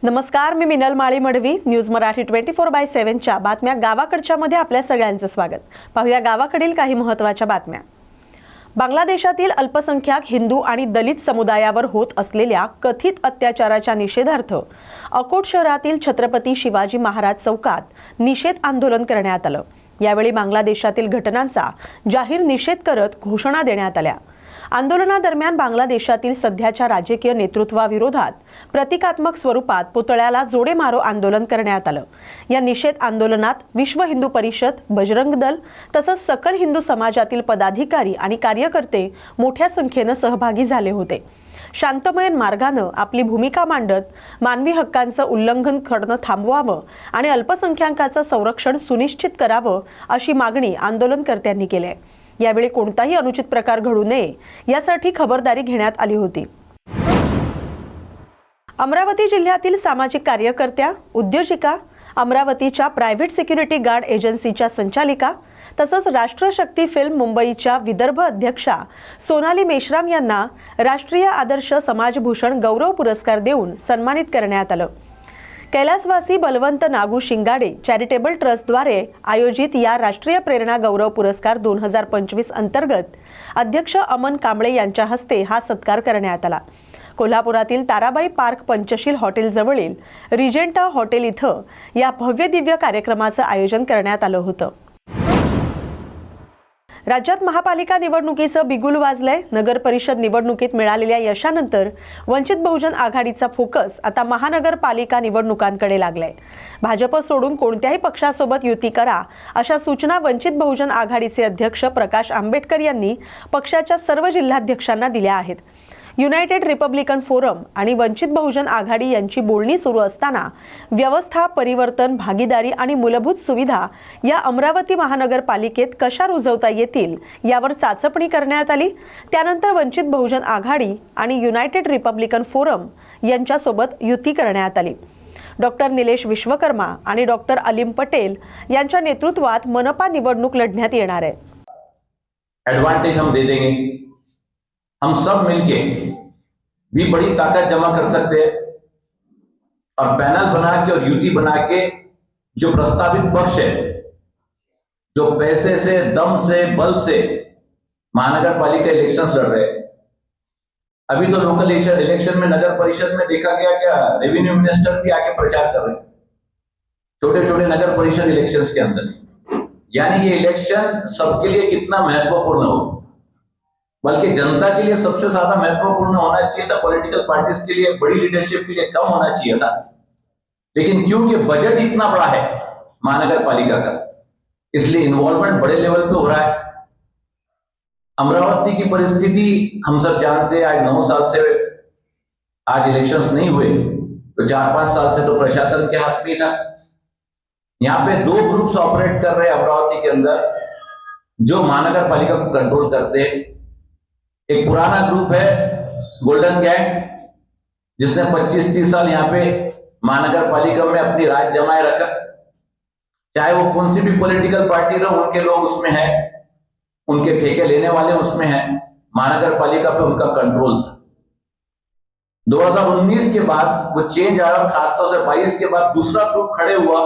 नमस्कार, मी मिनल माळी मडवी. न्यूज मराठी 24/7च्या बातम्या गावाकडच्या मध्ये आपल्या सगळ्यांचं स्वागत. पाहूया गावाकडील काही महत्त्वाच्या बातम्या. बांगलादेशातील अल्पसंख्याक हिंदू आणि दलित समुदायावर होत असलेल्या कथित अत्याचाराच्या निषेधार्थ अकोट शहरातील छत्रपती शिवाजी महाराज चौकात निषेध आंदोलन करण्यात आलं. यावेळी बांगलादेशातील घटनांचा जाहीर निषेध करत घोषणा देण्यात आल्या. आंदोलनादरम्यान बांगलादेशातील सध्याच्या राजकीय नेतृत्वाविरोधात प्रतिकात्मक स्वरूपात पुतळ्याला जोडे मारो आंदोलन करण्यात आलं. या निषेध आंदोलनात विश्व हिंदू परिषद, बजरंग दल तसंच सकल हिंदू समाजातील पदाधिकारी आणि कार्यकर्ते मोठ्या संख्येने सहभागी झाले होते. शांतमय मार्गाने आपली भूमिका मांडत मानवी हक्कांचं उल्लंघन करणं थांबवावं आणि अल्पसंख्याकांचं संरक्षण सुनिश्चित करावं अशी मागणी आंदोलनकर्त्यांनी केली आहे. यावेळी कोणताही अनुचित प्रकार घडू नये यासाठी खबरदारी घेण्यात आली होती. अमरावती जिल्ह्यातील सामाजिक कार्यकर्त्या, उद्योजिका, अमरावतीच्या प्रायव्हेट सिक्युरिटी गार्ड एजन्सीच्या संचालिका तसंच राष्ट्रशक्ती फिल्म मुंबईच्या विदर्भ अध्यक्षा सोनाली मेश्राम यांना राष्ट्रीय आदर्श समाजभूषण गौरव पुरस्कार देऊन सन्मानित करण्यात आलं. कैलासवासी बलवंत नागू शिंगाडे चॅरिटेबल ट्रस्टद्वारे आयोजित या राष्ट्रीय प्रेरणा गौरव पुरस्कार 2025 अंतर्गत अध्यक्ष अमन कांबळे यांच्या हस्ते हा सत्कार करण्यात आला. कोल्हापुरातील ताराबाई पार्क पंचशील हॉटेल जवळील रिजेंटा हॉटेल इथं या भव्य दिव्य कार्यक्रमाचं आयोजन करण्यात आलं होतं. राज्यात महापालिका निवडणुकीचं बिगुल वाजलंय. नगर परिषद निवडणुकीत मिळालेल्या यशानंतर वंचित बहुजन आघाडीचा फोकस आता महानगरपालिका निवडणुकांकडे लागलाय. भाजप सोडून कोणत्याही पक्षासोबत युती करा अशा सूचना वंचित बहुजन आघाडीचे अध्यक्ष प्रकाश आंबेडकर यांनी पक्षाच्या सर्व जिल्हाध्यक्षांना दिल्या आहेत. युनायटेड रिपब्लिकन फोरम आणि वंचित बहुजन आघाडी यांची बोलणी सुरू असताना व्यवस्था, परिवर्तन, भागीदारी आणि मूलभूत सुविधा या अमरावती महानगरपालिकेत कशा रुजवता येतील यावर चाचपणी करण्यात आली. त्यानंतर वंचित बहुजन आघाडी आणि युनायटेड रिपब्लिकन फोरम यांच्यासोबत युती करण्यात आली. डॉक्टर निलेश विश्वकर्मा आणि डॉक्टर अलीम पटेल यांच्या नेतृत्वात मनपा निवडणूक लढण्यात येणार आहे. एडवांटेज हम दे देंगे, हम सब मिलके भी बड़ी ताकत जमा कर सकते हैं और पैनल बना के और यूटी बना के जो प्रस्तावित पक्ष है, जो पैसे से, दम से, बल से महानगर पालिका इलेक्शंस लड़ रहे हैं. अभी तो लोकल इलेक्शन में नगर परिषद में देखा गया क्या रेवेन्यू मिनिस्टर भी आके प्रचार कर रहे हैं छोटे छोटे नगर परिषद इलेक्शंस के अंदर. यानी ये इलेक्शन सबके लिए कितना महत्वपूर्ण हो, बल्कि जनता के लिए सबसे ज्यादा महत्वपूर्ण होना चाहिए था. पॉलिटिकल पार्टीज के लिए, बड़ी लीडरशिप के लिए कम होना चाहिए था. लेकिन क्योंकि बजट इतना बड़ा है महानगर पालिका का, इसलिए इन्वॉल्वमेंट बड़े लेवल पे हो रहा है. अमरावती की परिस्थिति हम सब जानते हैं. आज 9 साल से आज इलेक्शंस नहीं हुए, तो 4-5 साल से तो प्रशासन के हाथ में था. यहाँ पे 2 ग्रुप्स ऑपरेट कर रहे हैं अमरावती के अंदर जो महानगर पालिका को कंट्रोल करते हैं. एक पुराना ग्रुप है गोल्डन गैंग, जिसने 25-30 साल यहाँ पे महानगर पालिका में अपनी राज जमाए रखा. चाहे वो कौन सी भी पॉलिटिकल पार्टी रहो, उनके लोग उसमें हैं, उनके ठेके लेने वाले उसमें हैं. महानगर पालिका पे उनका कंट्रोल था. 2019 के बाद वो चेंज आया, खासतौर से 22 के बाद दूसरा ग्रुप खड़े हुआ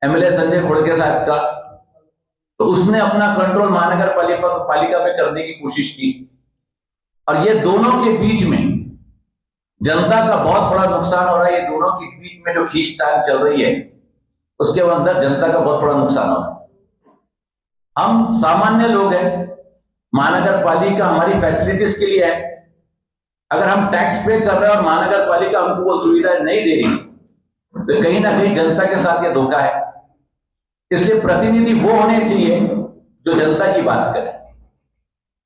एमएलए संजय खोड़के साहब का, तो उसने अपना कंट्रोल महानगर पालिका पे करने की कोशिश की. और ये दोनों के बीच में जनता का बहुत बड़ा नुकसान हो रहा है. ये दोनों के बीच में जो खींचतान चल रही है, उसके अंदर जनता का बहुत बड़ा नुकसान हो रहा है. हम सामान्य लोग हैं, महानगर पालिका हमारी फैसिलिटीज के लिए है. अगर हम टैक्स पे कर रहे हैं और महानगर पालिका हमको वो सुविधा नहीं दे रही, तो कहीं ना कहीं जनता के साथ ये धोखा है. इसलिए प्रतिनिधि वो होने चाहिए जो जनता की बात करे.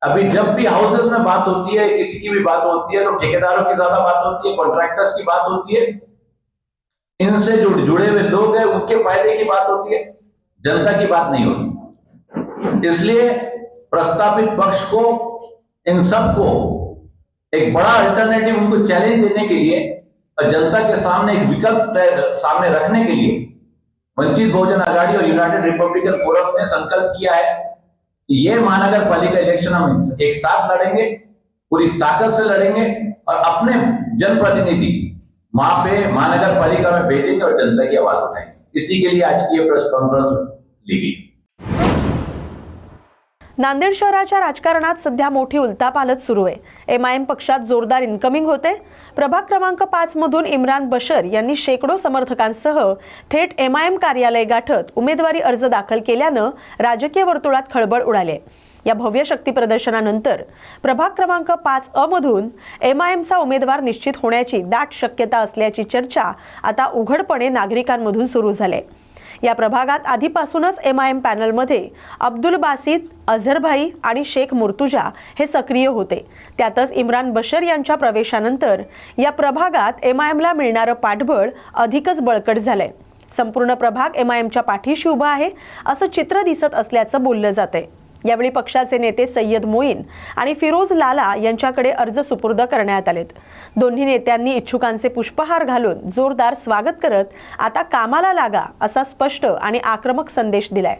अभी जब भी हाउसेस में बात होती है, किसी की भी बात होती है, तो ठेकेदारों की ज्यादा बात होती है, कॉन्ट्रैक्टर्स की बात होती है, इनसे जो जुड़े हुए लोग हैं उनके फायदे की बात होती है, जनता की बात नहीं होती. इसलिए प्रस्तावित पक्ष को, इन सबको एक बड़ा अल्टरनेटिव उनको चैलेंज देने के लिए और जनता के सामने एक विकल्प सामने रखने के लिए वंचित बहुजन आघाड़ी और यूनाइटेड रिपब्लिकन फोरम ने संकल्प किया है कि ये महानगर पालिका इलेक्शन हम एक साथ लड़ेंगे, पूरी ताकत से लड़ेंगे और अपने जनप्रतिनिधि वहां पे महानगर पालिका में भेजेंगे और जनता की आवाज उठाएंगे। इसी के लिए आज की ये प्रेस कॉन्फ्रेंस ली गई। नांदेड शहराच्या राजकारणात सध्या मोठी उलथापालथ सुरू आहे। एमआयएम पक्षात जोरदार इन्कमिंग होते। प्रभाग क्रमांक 5 मधून इम्रान बशर यांनी शेकडो समर्थकांसह थेट एमआयएम कार्यालय गाठत उमेदवारी अर्ज दाखल केल्यानं राजकीय वर्तुळात खळबळ उडाली। या भव्य शक्ती प्रदर्शनानंतर प्रभाग क्रमांक 5 मधून एमआयएमचा उमेदवार निश्चित होण्याची दाट शक्यता असल्याची चर्चा आता उघडपणे नागरिकांमधून सुरू झाली। या प्रभागात आधीपासूनच एमआयएम पॅनलमध्ये अब्दुल बासित, अझहरभाई आणि शेख मुर्तुजा हे सक्रिय होते। त्यातच इम्रान बशर यांच्या प्रवेशानंतर या प्रभागात एमआयएमला मिळणारं पाठबळ अधिकच बळकट झालंय। संपूर्ण प्रभाग एमआयएमच्या पाठीशी उभा आहे असं चित्र दिसत असल्याचं बोललं जातंय। यावेळी पक्षाचे नेते सय्यद मोईन आणि फिरोज लाला यांच्याकडे अर्ज सुपूर्द करण्यात आलेत। दोन्ही नेत्यांनी इच्छुकांचे पुष्पहार घालून जोरदार स्वागत करत आता कामाला लागा असा स्पष्ट आणि आक्रमक संदेश दिलाय।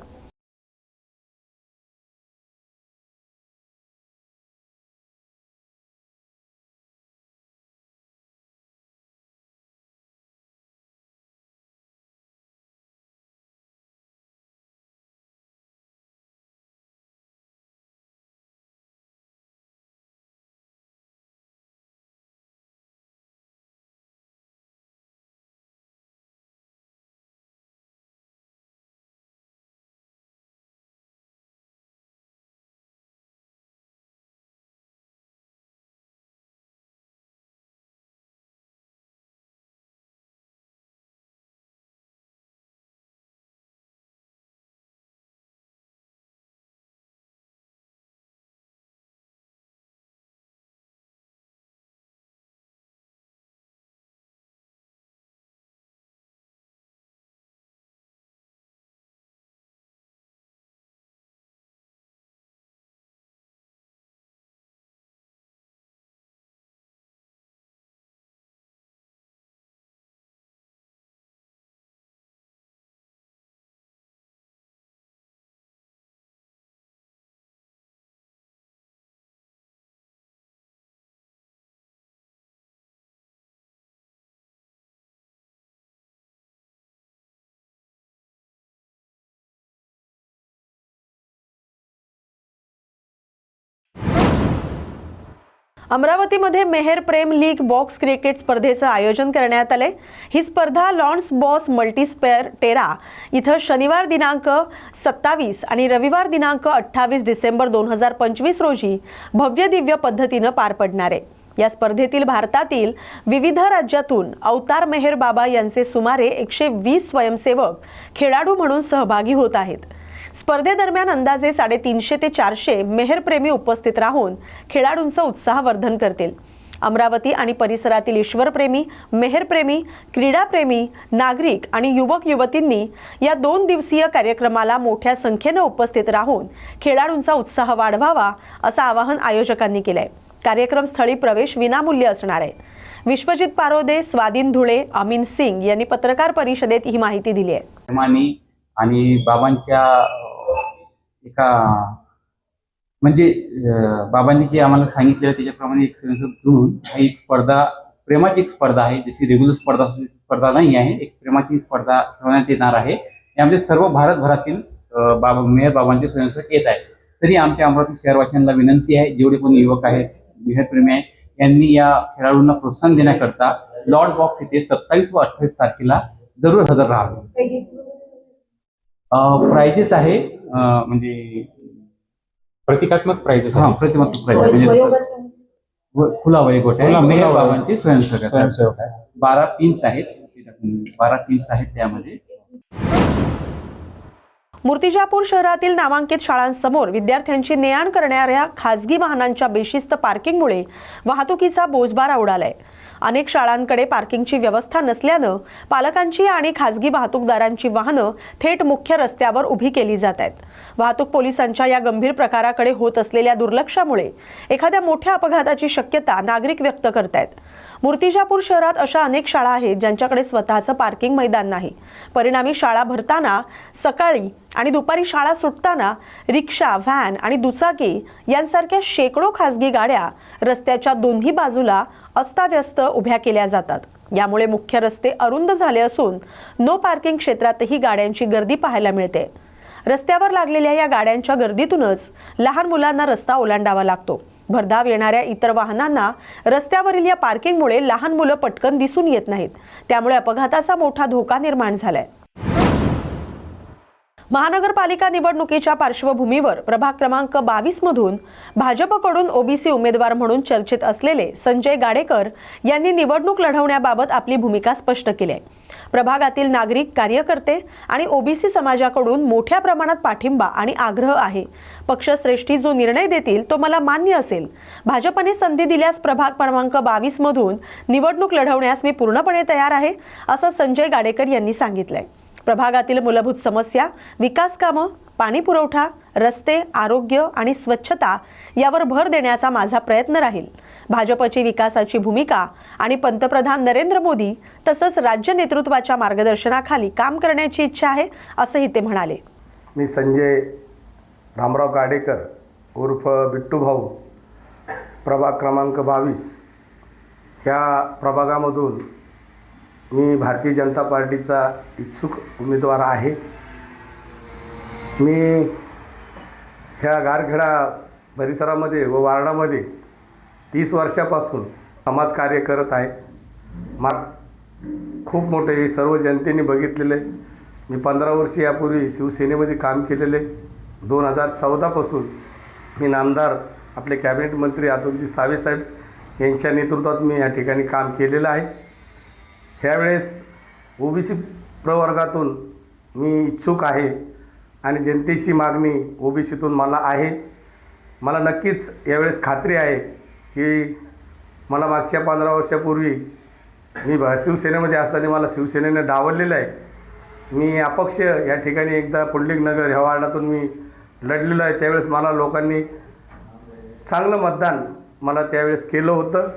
अमरावतीमध्ये मेहर प्रेम लीग बॉक्स क्रिकेट स्पर्धेचं आयोजन करण्यात आले। ही स्पर्धा लॉन्स बॉस मल्टीस्पेअर टेरा इथं शनिवार दिनांक 27 आणि रविवार दिनांक 28 डिसेंबर 2025 रोजी भव्य दिव्य पद्धतीनं पार पडणार आहे। या स्पर्धेतील भारतातील विविध राज्यातून अवतार मेहर बाबा यांचे सुमारे 120 स्वयंसेवक खेळाडू म्हणून सहभागी होत आहेत। स्पर्धेदरम्यान अंदाजे 350 ते 400 मेहरप्रेमी उपस्थित राहून खेळाडूंचं उत्साहवर्धन करतील। अमरावती आणि परिसरातील ईश्वरप्रेमी, मेहरप्रेमी, क्रीडाप्रेमी, नागरिक आणि युवक युवतींनी या 2 दिवसीय कार्यक्रमाला मोठ्या संख्येने उपस्थित राहून खेळाडूंचा उत्साह वाढवावा असं आवाहन आयोजकांनी केलंय। कार्यक्रम स्थळी प्रवेश विनामूल्य असणार आहे। विश्वजित पारोदे, स्वादिन धुळे, अमीन सिंग यांनी पत्रकार परिषदेत ही माहिती दिली आहे। आणि बाबांच्या एका म्हणजे बाबांनी जे आम्हाला सांगितलं त्याच्याप्रमाणे एक जुळून एक स्पर्धा, प्रेमाची एक स्पर्धा आहे। जशी रेग्युलर स्पर्धा नाही आहे, एक प्रेमाची स्पर्धा ठेवण्यात येणार आहे। यामध्ये सर्व भारतभरातील मेहर बाबांचे स्वयंसेवक येत आहेत। तरी आमच्या अमरावती शहरवासियांना विनंती आहे, जेवढे कोणी युवक आहेत, मेहरप्रेमी आहेत, यांनी या खेळाडूंना प्रोत्साहन देण्याकरता लॉर्ड बॉक्स इथे 27 व 28 तारखेला जरूर हजर राहावे। प्राइजेस आहे म्हणजे प्रतिकात्मक प्राइजेस, प्रतिकात्मक प्राइज म्हणजे खुला वयोगट आहे। मेहर बाबांचे स्वयंसेवक आहे, 12 टीम्स आहेत, 12 टीम्स आहेत त्यामध्ये। मूर्तिजापूर शहरातील नामांकित शाळांसमोर विद्यार्थ्यांची ने-आण करणाऱ्या खासगी वाहनांच्या बेशिस्त पार्किंगमुळे वाहतुकीचा बोजबारा उडालाय। अनेक शाळांकडे पार्किंगची व्यवस्था नसल्यानं पालकांची आणि खासगी वाहतूकदारांची वाहनं थेट मुख्य रस्त्यावर उभी केली जात आहेत। वाहतूक पोलिसांच्या या गंभीर प्रकाराकडे होत असलेल्या दुर्लक्षामुळे एखाद्या मोठ्या अपघाताची शक्यता नागरिक व्यक्त करतायत। मूर्तिजापूर शहरात अशा अनेक शाळा आहेत ज्यांच्याकडे स्वतःचं पार्किंग मैदान नाही। परिणामी शाळा भरताना, सकाळी आणि दुपारी शाळा सुटताना रिक्षा, व्हॅन आणि दुचाकी यांसारख्या शेकडो खासगी गाड्या रस्त्याच्या दोन्ही बाजूला अस्ताव्यस्त उभ्या केल्या जातात। यामुळे मुख्य रस्ते अरुंद झाले असून नो पार्किंग क्षेत्रातही गाड्यांची गर्दी पाहायला मिळते. रस्त्यावर लागलेल्या या गाड्यांच्या गर्दीतूनच लहान मुलांना रस्ता ओलांडावा लागतो. भरधाव येणाऱ्या इतर वाहनांना रस्त्यावरील या पार्किंगमुळे लहान मुलं पटकन दिसून येत नाहीत. त्यामुळे अपघाताचा मोठा धोका निर्माण झालाय. महानगरपालिका निवडणुकीच्या पार्श्वभूमीवर प्रभाग क्रमांक 22 मधून भाजपकडून ओबीसी उमेदवार म्हणून चर्चेत असलेले संजय गाडेकर यांनी निवडणूक लढवण्याबाबत आपली भूमिका स्पष्ट केली आहे. प्रभागातील नागरिक, कार्यकर्ते आणि ओबीसी समाजाकडून मोठ्या प्रमाणात पाठिंबा आणि आग्रह आहे. पक्षश्रेष्ठी जो निर्णय देतील तो मला मान्य असेल. भाजपने संधी दिल्यास प्रभाग क्रमांक 22 मधून निवडणूक लढवण्यास मी पूर्णपणे तयार आहे, असं संजय गाडेकर यांनी सांगितलंय. प्रभागातील मूलभूत समस्या, विकास कामं, पाणी पुरवठा, रस्ते, आरोग्य आणि स्वच्छता यावर भर देण्याचा माझा प्रयत्न राहील. भाजपची विकासाची भूमिका आणि पंतप्रधान नरेंद्र मोदी तसंच राज्य नेतृत्वाच्या मार्गदर्शनाखाली काम करण्याची इच्छा आहे, असंही ते म्हणाले. मी संजय रामराव गाडेकर उर्फ बिट्टू भाऊ, प्रभाग क्रमांक 22 ह्या प्रभागामधून मी भारतीय जनता पार्टीचा इच्छुक उमेदवार आहे. मी ह्या गारखेडा परिसरामध्ये व वार्डामध्ये 30 वर्षापासून समाजकार्य करत आहे. खूप मोठे सर्व जनतेने बघितलेले. मी 15 वर्ष यापूर्वी शिवसेनेमध्ये काम केलेले. 2014 पासून मी नामदार आपले कॅबिनेट मंत्री अतुलजी सावे साहेब यांच्या नेतृत्वात मी या ठिकाणी काम केलेलं आहे. ह्यावेळेस ओबीसी प्रवर्गातून मी इच्छुक आहे आणि जनतेची मागणी ओबीसीतून मला आहे. मला नक्कीच यावेळेस खात्री आहे की मला मागच्या 15 वर्षापूर्वी मी शिवसेनेमध्ये असताना मला शिवसेनेने डावललेलं आहे. मी अपक्ष या ठिकाणी एकदा पुंडलिकनगर ह्या वार्डातून मी लढलेलो आहे. त्यावेळेस मला लोकांनी चांगलं मतदान मला त्यावेळेस केलं होतं.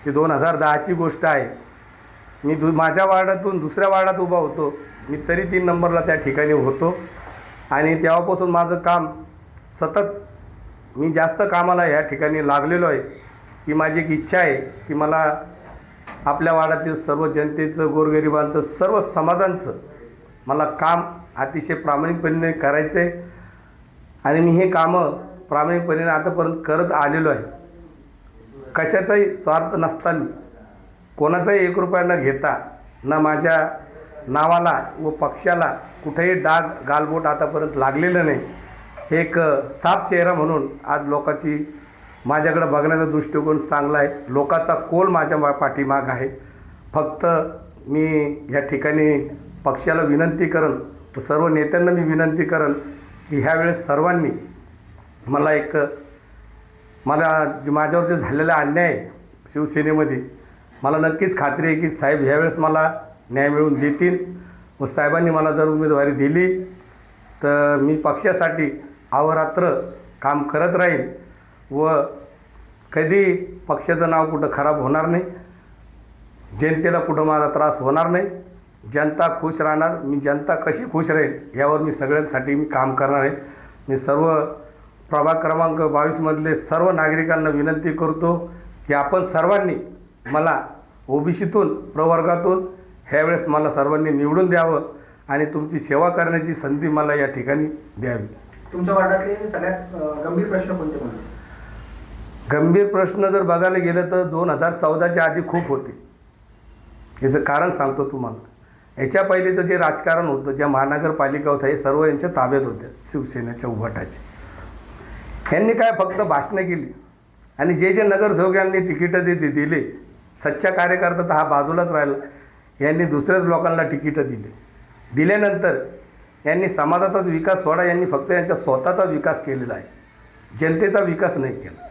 ती 2010ची गोष्ट आहे. मी माझ्या वार्डातून दुसऱ्या वार्डात उभा होतो. मी तरी 3 नंबरला त्या ठिकाणी होतो आणि तेव्हापासून माझं काम सतत मी जास्त कामाला ह्या ठिकाणी लागलेलो आहे. की माझी एक इच्छा आहे की मला आपल्या वार्डातील सर्व जनतेचं, गोरगरिबांचं, सर्व समाजांचं मला काम अतिशय प्रामाणिकपणे करायचं आहे आणि मी हे कामं प्रामाणिकपणे आतापर्यंत करत आलेलो आहे. कशाचाही स्वार्थ नसताना, कोणाचाही 1 रुपया न घेता, न माझ्या नावाला व पक्षाला कुठेही डाग गालबोट आतापर्यंत लागलेलं नाही. एक साफ चेहरा म्हणून आज लोकांची माझ्याकडे बघण्याचा दृष्टिकोन चांगला आहे. लोकांचा कोल माझ्या पाठीमाग आहे. फक्त मी या ठिकाणी पक्षाला विनंती करेन, सर्व नेत्यांना मी विनंती करेन की ह्यावेळेस सर्वांनी मला माझ्यावर जे झालेला अन्याय आहे शिवसेनेमध्ये, मला नक्कीच खात्री आहे की साहेब ह्यावेळेस मला न्याय मिळवून देतील. व साहेबांनी मला जर उमेदवारी दिली तर मी पक्षासाठी अहोरात्र काम करत राहील व कधी पक्षाचं नाव कुठं खराब होणार नाही, जनतेला कुठं माझा त्रास होणार नाही, जनता खुश राहणार. मी जनता कशी खुश राहील यावर मी सगळ्यांसाठी मी काम करणार आहे. मी सर्व प्रभाग क्रमांक 22 मधले सर्व नागरिकांना विनंती करतो की आपण सर्वांनी मला ओबीसीतून, प्रवर्गातून ह्यावेळेस मला सर्वांनी निवडून द्यावं आणि तुमची सेवा करण्याची संधी मला या ठिकाणी द्यावी. तुमच्या वार्डातले सगळ्यात गंभीर प्रश्न कोणते कोणते? गंभीर प्रश्न जर बघायला गेलं तर 2014च्या आधी खूप होते. याचं कारण सांगतो तुम्हाला. याच्या पहिलेचं जे राजकारण होतं, ज्या महानगरपालिका होत्या, हे सर्व यांच्या ताब्यात होत्या, शिवसेनेच्या उभाटाचे. यांनी काय फक्त भाषणं केली आणि जे नगरसेवकांनी तिकीटं दिले, सच्चा कार्यकर्ता तर हा बाजूलाच राहिला, यांनी दुसऱ्याच लोकांना तिकीटं दिल्यानंतर यांनी समाजाचा विकास सोडा, यांनी फक्त यांच्या स्वतःचा विकास केलेला आहे, जनतेचा विकास नाही केला.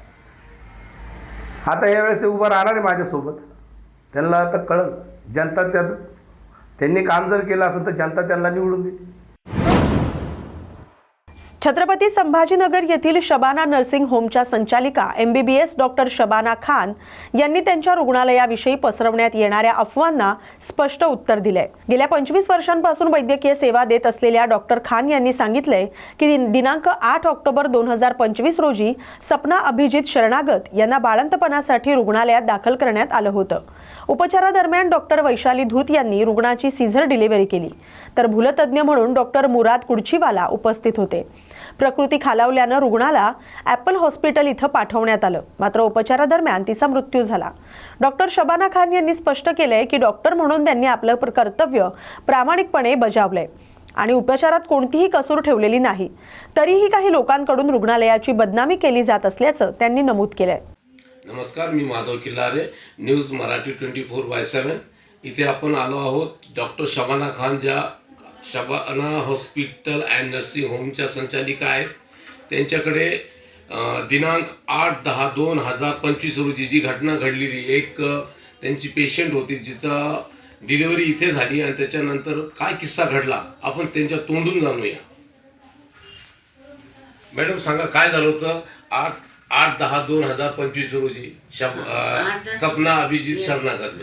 आता यावेळेस ते उभं राहणार आहे माझ्यासोबत. त्यांना आता कळलं, जनता त्यांनी काम जर केलं असेल तर जनता त्यांना निवडून देईल. छत्रपती संभाजीनगर येथील शबाना नर्सिंग होमच्या संचालिका MBBS डॉक्टर शबाना खान यांनी त्यांच्या रुग्णालयाविषयी पसरवण्यात येणाऱ्या अफवांना स्पष्ट उत्तर दिले. गेल्या 25 वर्षांपासून वैद्यकीय सेवा देत असलेल्या डॉक्टर खान यांनी सांगितले की दिनांक 8 ऑक्टोबर 2025 रोजी सपना अभिजित शरणागत यांना बाळंतपणासाठी रुग्णालयात दाखल करण्यात आलं होतं. उपचारादरम्यान डॉक्टर वैशाली धूत यांनी रुग्णाची सीझर डिलिव्हरी केली, तर भूलतज्ञ म्हणून डॉक्टर मुराद कुडचीवाला उपस्थित होते. प्रकृती खालावल्यानं रुग्णाला ॲपल हॉस्पिटल इथं पाठवण्यात आलं, मात्र उपचारादरम्यान तिचा मृत्यू झाला. डॉक्टर शबाना खान यांनी स्पष्ट केलंय की डॉक्टर म्हणून त्यांनी आपलं कर्तव्य प्रामाणिकपणे बजावलंय आणि उपचारात कोणतीही कसूर ठेवलेली नाही. तरीही काही लोकांकडून रुग्णालयाची बदनामी केली जात असल्याचं त्यांनी नमूद केलंय. नमस्कार, मी माधव किल्लारे, न्यूज मराठी 24/7. इथे आपण आलो आहोत डॉक्टर शबाना खान, ज्या शबाना हॉस्पिटल अँड नर्सिंग होमच्या संचालिका आहेत. त्यांच्याकडे दिनांक 8/10/2025 रोजी जी घटना घडलेली, एक त्यांची पेशंट होती जिचा डिलिव्हरी इथे झाली आणि त्याच्यानंतर काय किस्सा घडला आपण त्यांच्या तोंडून जाणूया. मॅडम सांगा काय झालं होतं 8/10/2025 रोजी सपना अभिजीत शरणागत.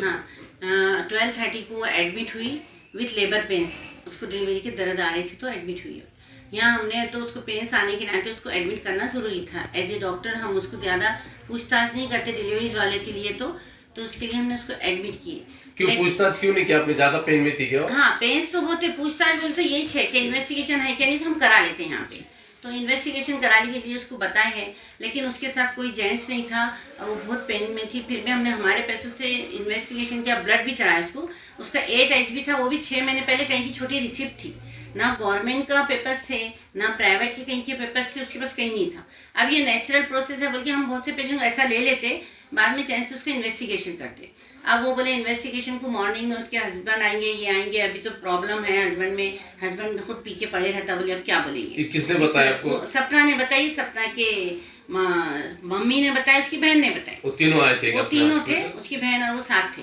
12:30 को एडमिट हुई विथ लेबर पेंस. उसको डिलीवरी के दर्द आ रहे थे तो एडमिट हुई. यहाँ हमने तो उसको पेंस आने के नाते उसको एडमिट करना ज़रूरी था. एज ए डॉक्टर हम उसको ज़्यादा पूछताछ नहीं करते डिलीवरीज वाले के लिए, तो उसके लिए हमने उसको एडमिट किए. क्यों पूछताछ क्यों नहीं किया आपने? ज्यादा पेन में थी क्या? हाँ, पेंस तो होते, पूछताछ बोले तो यही है कि इन्वेस्टिगेशन है क्या नहीं, तो हम करा लेते हैं यहाँ पे. तो इन्वेस्टिगेशन कराने के लिए उसको बताए हैं, लेकिन उसके साथ कोई जेंट्स नहीं था और वो बहुत पेन में थी. फिर भी हमने हमारे पैसों से इन्वेस्टिगेशन किया, ब्लड भी चढ़ाया उसको. उसका 8 HB था, वो भी 6 महीने पहले कहीं की छोटी रिसिप्ट थी. ना गवर्नमेंट का पेपर्स थे ना प्राइवेट के कहीं के पेपर्स थे, उसके पास कहीं नहीं था. अब ये नेचुरल प्रोसेस है, बल्कि हम बहुत से पेशेंट को ऐसा ले लेते, बाद में चाहे उसका इन्वेस्टिगेशन करते. अब वो बोले इन्वेस्टिगेशन को मॉर्निंग में उसके हस्बैंड आएंगे, ये आएंगे, अभी तो प्रॉब्लम है हस्बैंड में, हस्बैंड खुद पी के पड़े रहता. बोले अब क्या बोलेंगे. किसने बताया आपको? सपना ने बताई, सपना के मम्मी ने बताया, उसकी बहन ने बताया. वो तीनों आए थे? वो तीनों थे, उसकी बहन और वो साथ थे.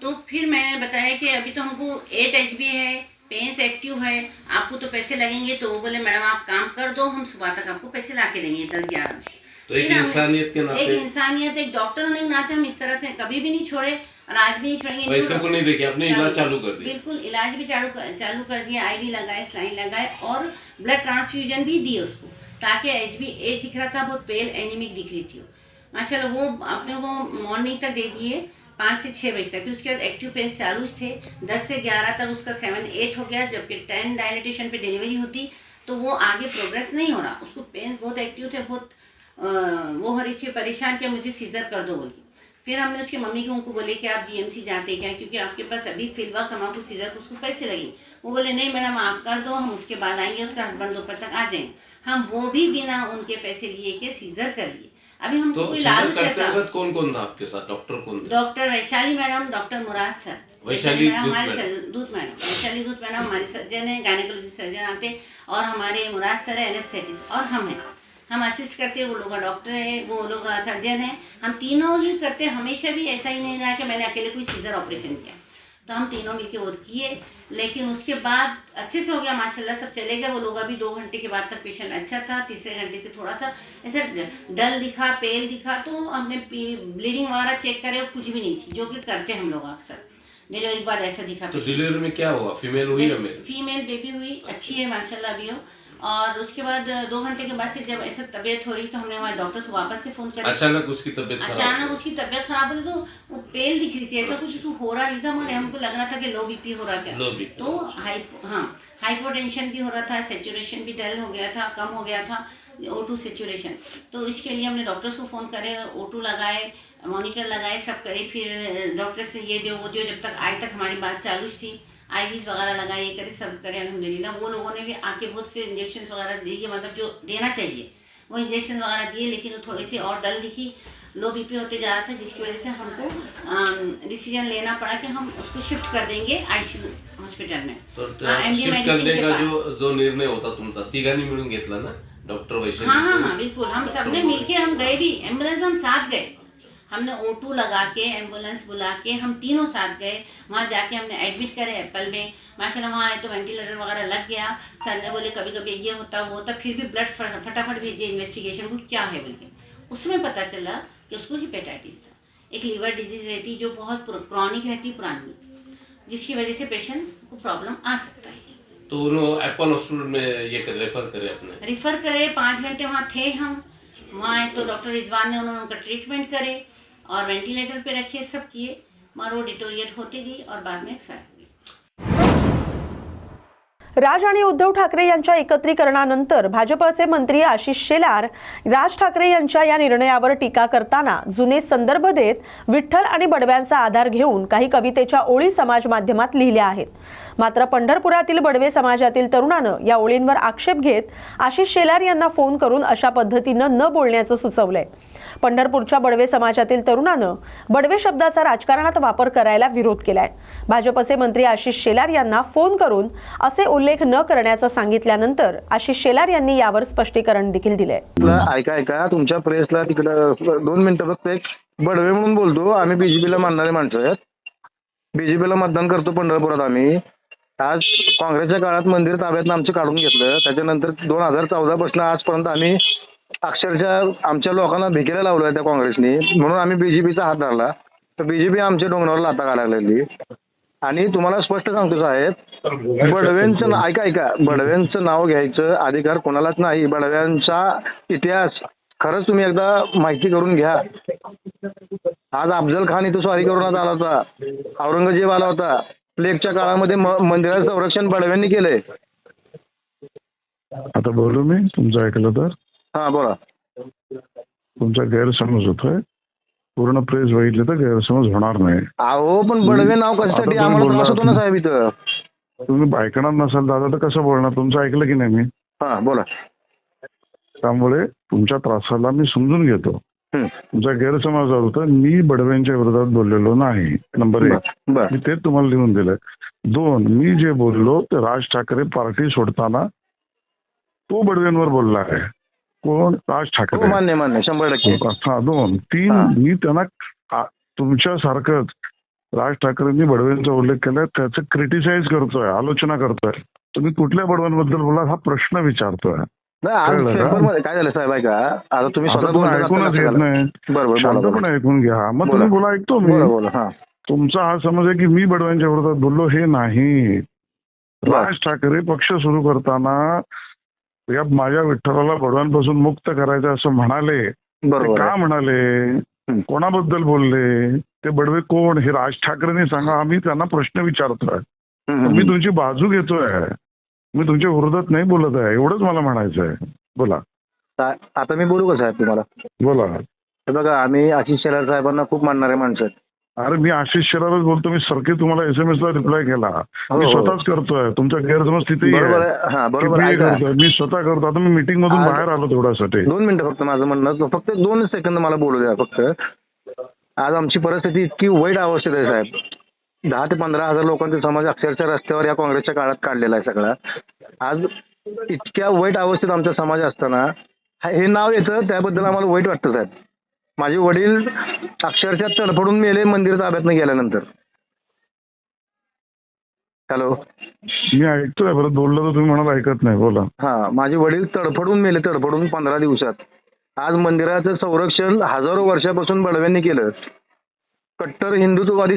तो फिर मैंने बताया कि अभी तो हमको 8 HB है, पेंस एक्टिव है, आपको तो पैसे लगेंगे. तो वो बोले मैडम आप काम कर दो, हम सुबह तक आपको पैसे ला के देंगे 10-11 बजे. तो एक इंसानियत के नाते, एक इंसानियत, एक डॉक्टर होने के नाते हम इस तरह से कभी भी नहीं छोड़े और आज भी नहीं छोड़ेंगे. पैसे को नहीं देखे, अपने इलाज चालू कर दिया. बिल्कुल, इलाज भी चालू कर दिया. IV लगाए, सलाइन लगाए और ब्लड ट्रांसफ्यूजन भी दिए उसको, ताकि HB 8 दिख रहा था, बहुत पेल एनीमिक दिख रही थी. माशाल्लाह वो अपने को मॉर्निंग तक दे दिए 5 से 6 बजे तक. उसके बाद एक्टिव पेंस चालू थे. 10 से 11 तक उसका 7-8 हो गया. जबकि 10 डायलिटेशन पे डिलीवरी होती तो वो आगे प्रोग्रेस नहीं हो रहा. उसको पेंस बहुत एक्टिव थे, बहुत वो हो रही थी, परेशान किया, मुझे सीजर कर दो बोल के. फिर हमने उसकी मम्मी को उनको बोले कि आप GMC जाते क्या, क्योंकि आपके पास अभी फिलवा कमा को सीजर को उसको पैसे लगेंगे. वो बोले नहीं मैडम आप कर दो, हम उसके बाद आएंगे, उसका हस्बैंड दोपहर तक आ जाएंगे. हम वो भी बिना उनके पैसे लिए के सीजर कर लिए. अभी हमको तो कोई लालच करते रहता. वक्त कौन कौन था आपके साथ? डॉक्टर कौन थे? डॉक्टर वैशाली मैडम, डॉक्टर मुराद सर, वैशाली मैडम हमारे दूत दूत मैडम, वैशाली दूत मैडम हमारे सर्जन है, गायनेकोलॉजिस्ट सर्जन आते, और हमारे मुराद सर है एनेस्थेटिस्ट, और हम हैं, हम असिस्ट करते हैं. वो लोग डॉक्टर है, वो लोग सर्जन है, हम तीनों ही करते. हमेशा भी ऐसा ही नहीं रहा कि मैंने अकेले कोई सीजर ऑपरेशन किया. तो हम तीनों मिलके वो किए, लेकिन उसके बाद अच्छे से हो गया माशाल्लाह, सब चले गए. वो लोग अभी 2 घंटे के बाद तक पेशेंट अच्छा था. तीसरे घंटे से थोड़ा सा ऐसा डल दिखा, पेल दिखा, तो हमने ब्लीडिंग वगैरह चेक करे, कुछ भी नहीं थी, जो कि करते हम लोग अक्सर डिलीवरी के बाद ऐसा दिखा. तो डिलीवरी में क्या हुआ? फीमेल हुई या मेल? फीमेल बेबी हुई, अच्छी है माशाल्लाह अभी हो. और उसके बाद 2 घंटे के बाद से जब ऐसा तबीयत हो रही तो हमने हमारे डॉक्टर से वापस से फ़ोन कर. अचानक उसकी तबीयत खराब अचानक हो उसकी तबीयत खराब हुई, तो वो पेल दिख रही थी, ऐसा कुछ उसको हो रहा नहीं था, मगर हमको लग रहा था कि लो BP हो रहा क्या. Low BP. तो हाइपोटेंशन भी हो रहा था, सेचुरेशन भी डल हो गया था, कम हो गया था, O2 सेचुरेशन. तो इसके लिए हमने डॉक्टर्स को फ़ोन करे, O2 लगाए, मॉनिटर लगाए, सब करे. फिर डॉक्टर से ये दो वो दो, जब तक आज तक हमारी बात चालू थी. IVs वगैरह लगाए, ये करे, सब करे अल्हम्दुलिल्लाह. वो लोगों ने भी आके बहुत से इंजेक्शन वगैरह दिए, मतलब जो देना चाहिए वो इंजेक्शन वगैरह दिए, लेकिन वो थोड़ी सी और डल दिखी, लो BP होते जा रहा था, जिसकी वजह से हमको डिसीजन लेना पड़ा कि हम उसको शिफ्ट कर देंगे ICU हॉस्पिटल में. तो MD शिफ्ट मेडिसिन करने के का पास. जो निर्णय होता तुमचा तिघांनी मिळून घेतला ना? डॉक्टर वैशाली? हाँ, बिल्कुल, हम सबने मिलके हम गए भी, एम्बुलेंस में हम साथ गए. हमने O2 लगा के एम्बुलेंस बुला के हम तीनों साथ गए. वहाँ जाके हमने एडमिट करे एप्पल में. माशाल्लाह वहाँ आए तो वेंटिलेटर वगैरह लग गया. सर ने बोले कभी कभी ये होता वो होता, फिर भी ब्लड फटाफट भेजे इन्वेस्टिगेशन को क्या है बोल के. उसमें पता चला कि उसको हेपेटाइटिस था, एक लीवर डिजीज रहती जो बहुत क्रॉनिक रहती, पुरानी, जिसकी वजह से पेशेंट को प्रॉब्लम आ सकता है. तो उन्होंने एप्पल हॉस्पिटल में ये रेफर करे अपने? रेफर करे. 5 घंटे वहाँ थे हम. वहाँ आए तो डॉक्टर रिजवान ने उन्होंने उनका ट्रीटमेंट करे और वेंटिलेटर पे रखे, सब किए. और वो डिटोरिएट होती गई और बाद में एक्सपायर हो गई। राज आणि उद्धव ठाकरे यांच्या एकत्रीकरणानंतर भाजपचे मंत्री आशिष शेलार राज ठाकरे यांच्या या निर्णयावर टीका करताना जुने संदर्भ देत विठ्ठल आणि बडव्यांचा आधार घेऊन काही कवितेच्या ओळी समाज माध्यमात लिहिल्या आहेत. मात्र पंढरपुरातील बडवे समाजातील तरुणानं या ओळींवर आक्षेप घेत आशिष शेलार यांना फोन करून अशा पद्धतीनं न बोलण्याचं सुचवलंय. पंढरपूरच्या बडवे समाजातील तरुणानं बडवे शब्दाचा राजकारणात वापर करायला विरोध केलाय. भाजपचे मंत्री आशिष शेलार यांना फोन करून असे उल्लेख न करण्याचं सांगितल्यानंतर आशिष शेलार यांनी यावर स्पष्टीकरण देखील दिले. ऐका तुमच्या प्रेसला तिकडं 2 मिनिटं फक्त एक बडवे म्हणून बोलतो. आम्ही बीजेपीला मानणारे माणसं आहेत. बीजेपीला मतदान करतो पंढरपुरात आम्ही. आज काँग्रेसच्या काळात मंदिर ताब्यातनं आमचं काढून घेतलं. त्याच्यानंतर 2014 पासून आजपर्यंत आम्ही अक्षरशः आमच्या लोकांना भिकेला लावलं त्या काँग्रेसने, म्हणून आम्ही बीजेपीचा हात धरला. तर बीजेपी आमच्या डोंगरावर लाथा घालायला लागली. आणि तुम्हाला स्पष्ट सांगतो साहेब, बडव्यांचं ऐका बडव्यांचं नाव घ्यायचं अधिकार कोणालाच नाही. बडव्यांचा इतिहास खरंच तुम्ही एकदा माहिती करून घ्या. आज अफजल खान इथं स्वारी करून आला होता, औरंगजेब आला होता. प्लेगच्या काळामध्ये मंदिराचं संरक्षण बडव्यांनी केलंय. आता बोलू मी तुमचं ऐकलं तर? हा बोला. तुमचा गैरसमज होतोय. पूर्ण प्रेस बघितले तर गैरसमज होणार नाही. अहो पण बडवे नाव कशासाठी आम्हाला त्रास होतो ना साहेब इथं. तुम्ही ऐकणार नसाल दादा तर कसं बोलणार? तुमचं ऐकलं की नाही मी? हा बोला. त्यामुळे तुमच्या त्रासाला मी समजून घेतो. तुमचा गैरसमज होता. मी बडव्यांच्या विरोधात बोललेलो नाही. नंबर 1 मी तेच तुम्हाला लिहून दिलंय. 2 मी जे बोललो ते राज ठाकरे पार्टी सोडताना तो बडव्यांवर बोलला आहे. कोण? राज ठाकरे. मान्य 100%. हा 2 3 मी त्यांना तुमच्यासारखंच राज ठाकरेंनी बडव्यांचा उल्लेख केलाय त्याचं क्रिटिसाइज करतोय, आलोचना करतोय. तुम्ही कुठल्या बडव्यांबद्दल बोला हा प्रश्न विचारतोय. काय झालं साहेब ऐका, आता तुम्ही ऐकूनच घेत नाही. बरोबर शांतपणे ऐकून घ्या. मग तुम्ही बोला, ऐकतो मी. तुमचा हा समज आहे की मी बडव्यांच्या विरोधात बोललो, हे नाही. राज ठाकरे पक्ष सुरू करताना या माझ्या विठ्ठलाला बडव्यांपासून मुक्त करायचं असं म्हणाले. का म्हणाले? कोणाबद्दल बोलले? ते बडवे कोण हे राज ठाकरेंनी सांगा. आम्ही त्यांना प्रश्न विचारतोय. मी तुमची बाजू घेतोय. मी तुमच्या विरोधात नाही बोलत आहे. एवढंच मला म्हणायचं आहे. बोला. आता मी बोलू का साहेब तुम्हाला? बोला. हे बघा आम्ही आशिष शेलार साहेबांना खूप मानणारे माणसं आहेत. अरे मी आशिष शेलारच बोलतो. मी सारखे तुम्हाला SMS ला रिप्लाय केला. मी स्वतःच करतोय. तुमचा गैरसमज तिथेही करतोय. मी स्वतः करतो. आता मी मीटिंग मधून बाहेर आलो तेवढ्यासाठी. 2 मिनिटं फक्त माझं म्हणणं, फक्त 2 सेकंद मला बोलू द्या फक्त. आज आमची परिस्थिती इतकी वाईट अवस्थेत आहे साहेब. 10 ते 15 हजार लोकांचा समाज अक्षरशः रस्त्यावर या काँग्रेसच्या काळात काढलेला आहे सगळा. आज इतक्या वाईट अवस्थेत आमचा समाज असताना हे नाव येतं त्याबद्दल आम्हाला वाईट वाटतं साहेब. माझे वडील अक्षरशः तडफडून मेले मंदिर ताब्यातनं गेल्यानंतर. हॅलो मी ऐकतोय. परत बोललो तर तुम्ही म्हणाल ऐकत नाही. बोला. हा माझे वडील तडफडून मेले 15 दिवसात. आज मंदिराचं संरक्षण हजारो वर्षापासून बडव्यांनी केलं. कट्टर हिंदुत्ववादी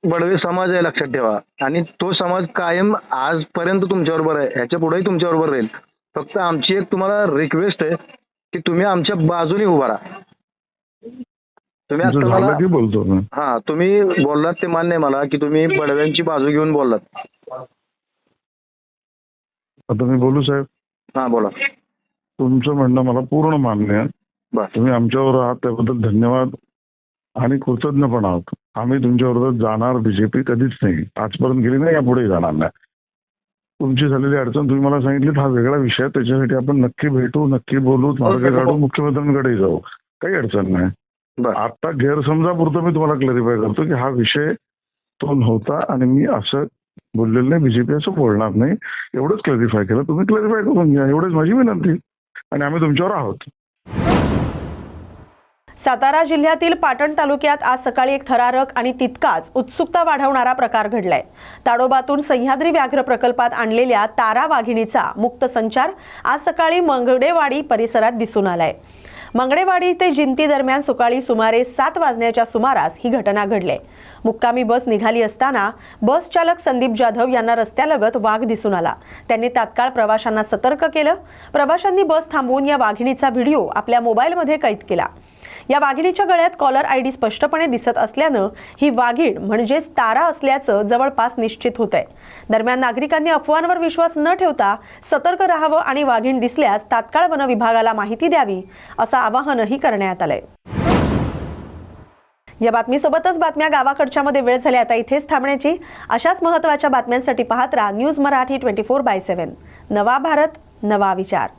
बडवे समाज आहे लक्षात ठेवा. आणि तो समाज कायम आजपर्यंत तुमच्याबरोबर आहे. ह्याच्या पुढेही तुमच्याबरोबर राहील. फक्त आमची एक तुम्हाला रिक्वेस्ट आहे की तुम्ही आमच्या बाजूने उभा राहा. तुम्ही आता मला बोलतो. हा तुम्ही बोललात ते मान्य आहे मला की तुम्ही बडव्यांची बाजू घेऊन बोललात. आता मी बोलू साहेब? हा बोला. तुमचं म्हणणं मला पूर्ण मान्य आहे. तुम्ही आमच्यावर आहात त्याबद्दल धन्यवाद आणि कृतज्ञ पण आहोत. आम्ही तुमच्या विरोधात जाणार बीजेपी कधीच नाही. आजपर्यंत गेली नाही, यापुढे जाणार नाही. तुमची झालेली अडचण तुम्ही मला सांगितली, हा वेगळा विषय. त्याच्यासाठी आपण नक्की भेटू, नक्की बोलू, मार्ग काढू, मुख्यमंत्र्यांकडे जाऊ. काही अडचण नाही. आता गैरसमजापुरतं मी तुम्हाला क्लॅरिफाय करतो की हा विषय तो नव्हता आणि मी असं बोललेलं नाही. बीजेपी असं बोलणार नाही. एवढंच क्लॅरिफाय केलं. तुम्ही क्लॅरिफाय करून घ्या. एवढंच माझी विनंती. आणि आम्ही तुमच्यावर आहोत. सातारा जिल्ह्यातील पाटण तालुक्यात आज सकाळी एक थरारक आणि तितकाच उत्सुकता वाढवणारा प्रकार घडलाय. ताडोबातून सह्याद्री व्याघ्र प्रकल्पात आणलेल्या तारा वाघिणीचा मुक्त संचार आज सकाळी मंगडेवाडी परिसरात दिसून आलाय. मंगडेवाडी ते जिंती दरम्यान सकाळी सुमारे 7 वाजण्याच्या सुमारास ही घटना घडली. मुक्कामी बस निघाली असताना बस चालक संदीप जाधव यांना रस्त्यालगत वाघ दिसून आला. त्यांनी तात्काळ प्रवाशांना सतर्क केलं. प्रवाशांनी बस थांबवून या वाघिणीचा व्हिडिओ आपल्या मोबाईलमध्ये कैद केला. या वाघिणीच्या गळ्यात कॉलर आयडी स्पष्टपणे दिसत असल्यानं ही वाघीण म्हणजेच तारा असल्याचं जवळपास निश्चित होत आहे. दरम्यान नागरिकांनी अफवांवर विश्वास न ठेवता सतर्क राहावं आणि वाघीण दिसल्यास तात्काळ वन विभागाला माहिती द्यावी असं आवाहनही करण्यात आलंय. या बातमीसोबतच बातम्या गावाकडच्या मध्ये वेळ झाली आता इथेच थांबण्याची. अशाच महत्त्वाच्या बातम्यांसाठी पाहत राहा न्यूज मराठी 24/7. नवा भारत नवा विचार.